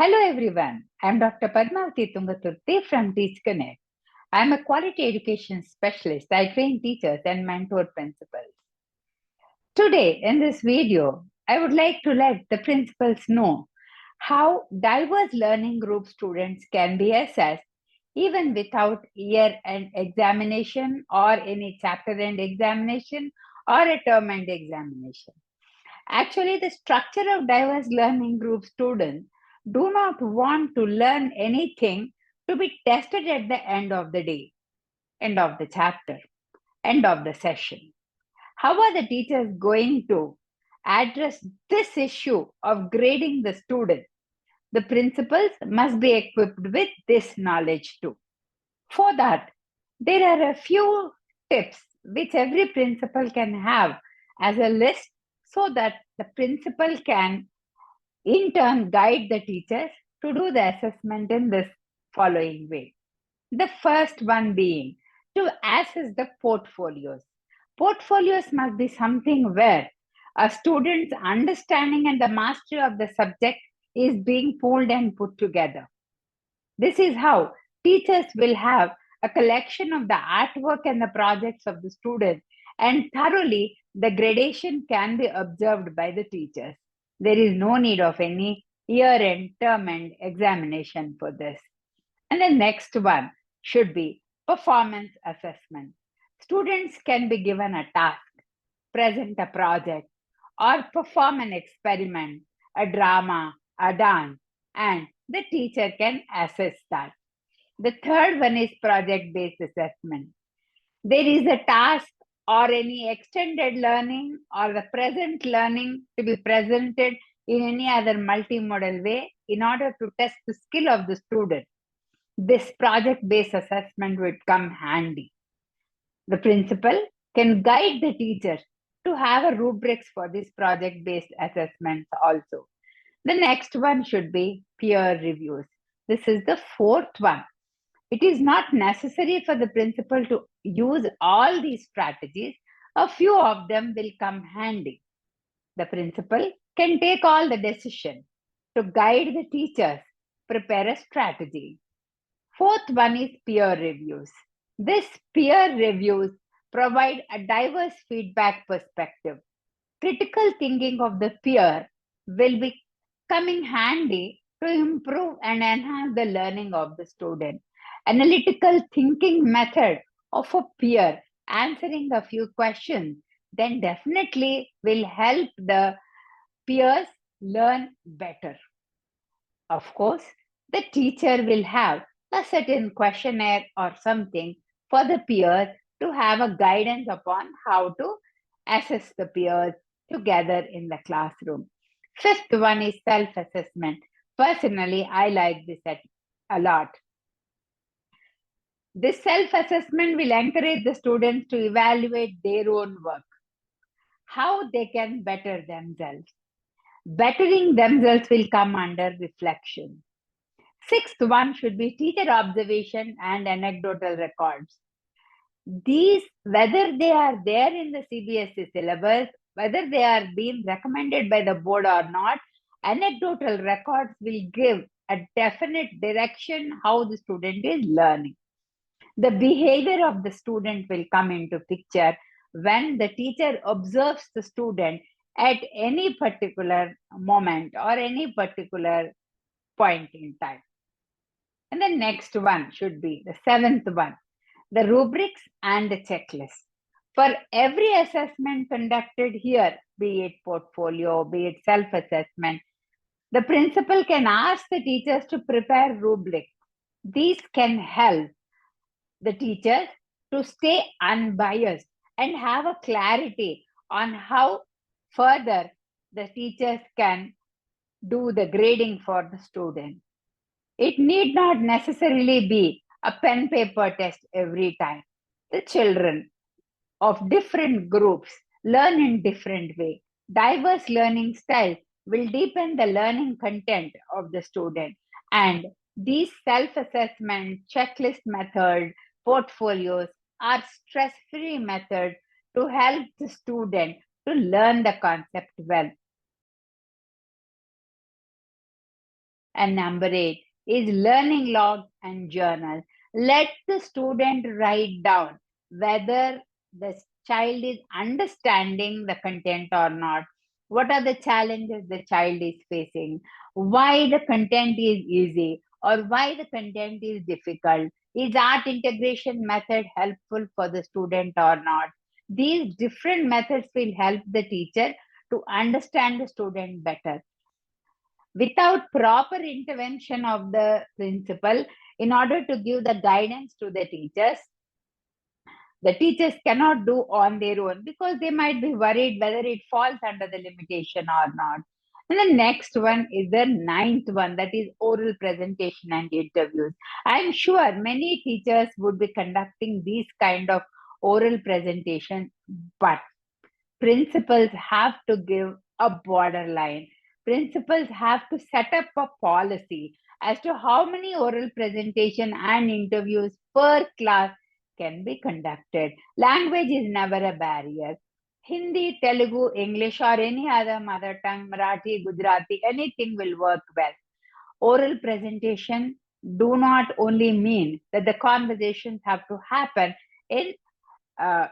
Hello everyone, I am Dr. Padmavati Tungaturthi from Teach Connect. I am a quality education specialist. I train teachers and mentor principals. Today in this video, I would like to let the principals know how diverse learning group students can be assessed even without year-end examination or any chapter-end examination or a term-end examination. Actually, the structure of diverse learning group students do not want to learn anything to be tested at the end of the day, end of the chapter, end of the session. How are the teachers going to address this issue of grading the student? The principals must be equipped with this knowledge too. For that, there are a few tips which every principal can have as a list so that the principal can in turn guide the teachers to do the assessment in this following way. The first one being to assess the portfolios. Portfolios must be something where a student's understanding and the mastery of the subject is being pulled and put together. This is how teachers will have a collection of the artwork and the projects of the students, and thoroughly the gradation can be observed by the teachers. There is no need of any year-end, term-end examination for this. And the next one should be performance assessment. Students can be given a task, present a project, or perform an experiment, a drama, a dance, and the teacher can assess that. The third one is project based assessment. There is a task or any extended learning or the present learning to be presented in any other multimodal way in order to test the skill of the student. This project based assessment would come handy. The principal can guide the teachers to have a rubrics for these project based assessments also. The next one should be peer reviews. This is the fourth one. It is not necessary for the principal to use all these strategies. A few of them will come handy. The principal can take all the decision to guide the teachers, prepare a strategy. Fourth one is peer reviews. This peer reviews provide a diverse feedback perspective. Critical thinking of the peer will be coming handy to improve and enhance the learning of the student. Analytical thinking method of a peer answering a few questions then definitely will help the peers learn better. Of course, the teacher will have a certain questionnaire or something for the peers to have a guidance upon how to assess the peers together in the classroom. Fifth one is self-assessment. Personally, I like this a lot. This self-assessment will encourage the students to evaluate their own work, how they can better themselves. Bettering themselves will come under reflection. Sixth one should be teacher observation and anecdotal records. These, whether they are there in the CBSE syllabus, whether they are being recommended by the board or not, anecdotal records will give a definite direction how the student is learning. The behavior of the student will come into picture when the teacher observes the student at any particular moment or any particular point in time. And the next one should be the seventh one, the rubrics and the checklist. For every assessment conducted here, be it portfolio, be it self-assessment, the principal can ask the teachers to prepare rubrics. These can help the teachers to stay unbiased and have a clarity on how further the teachers can do the grading for the student. It need not necessarily be a pen paper test every time. The children of different groups learn in different way. Diverse learning styles will deepen the learning content of the student, and these self-assessment, checklist methods, portfolios are stress-free methods to help the student to learn the concept well. And number 8 is learning log and journal. Let the student write down whether the child is understanding the content or not. What are the challenges the child is facing? Why the content is easy or why the content is difficult? Is art integration method helpful for the student or not? These different methods will help the teacher to understand the student better. Without proper intervention of the principal, in order to give the guidance to the teachers cannot do on their own because they might be worried whether it falls under the limitation or not. And the next one is the ninth one, that is oral presentation and interviews. I'm sure many teachers would be conducting these kind of oral presentation, but principals have to give a borderline. Principals have to set up a policy as to how many oral presentation and interviews per class can be conducted. Language is never a barrier. Hindi, Telugu, English, or any other mother tongue, Marathi, Gujarati, anything will work well. Oral presentation do not only mean that the conversations have to happen in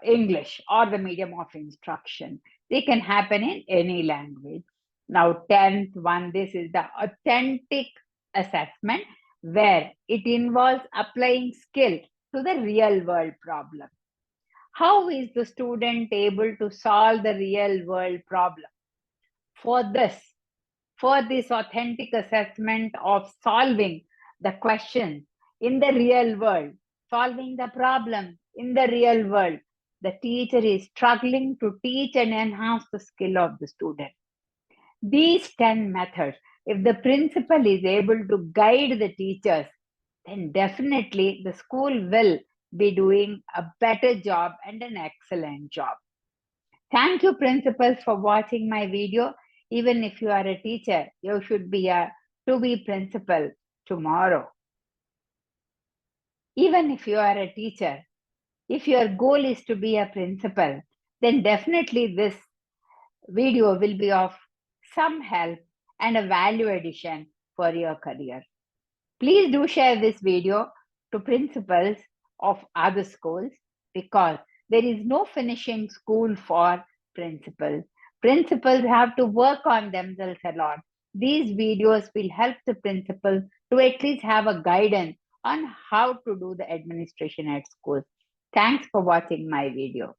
English or the medium of instruction. They can happen in any language. Now, 10th one, this is the authentic assessment where it involves applying skill to the real world problem. How is the student able to solve the real world problem? For this authentic assessment of solving the question in the real world, solving the problem in the real world, the teacher is struggling to teach and enhance the skill of the student. These 10 methods, if the principal is able to guide the teachers, then definitely the school will be doing a better job and an excellent job. Thank you, principals, for watching my video. Even if you are a teacher, you should be a to-be principal tomorrow. Even if you are a teacher, if your goal is to be a principal, then definitely this video will be of some help and a value addition for your career. Please do share this video to principals of other schools because there is no finishing school for principals. Principals have to work on themselves a lot. These videos will help the principal to at least have a guidance on how to do the administration at school. Thanks for watching my video.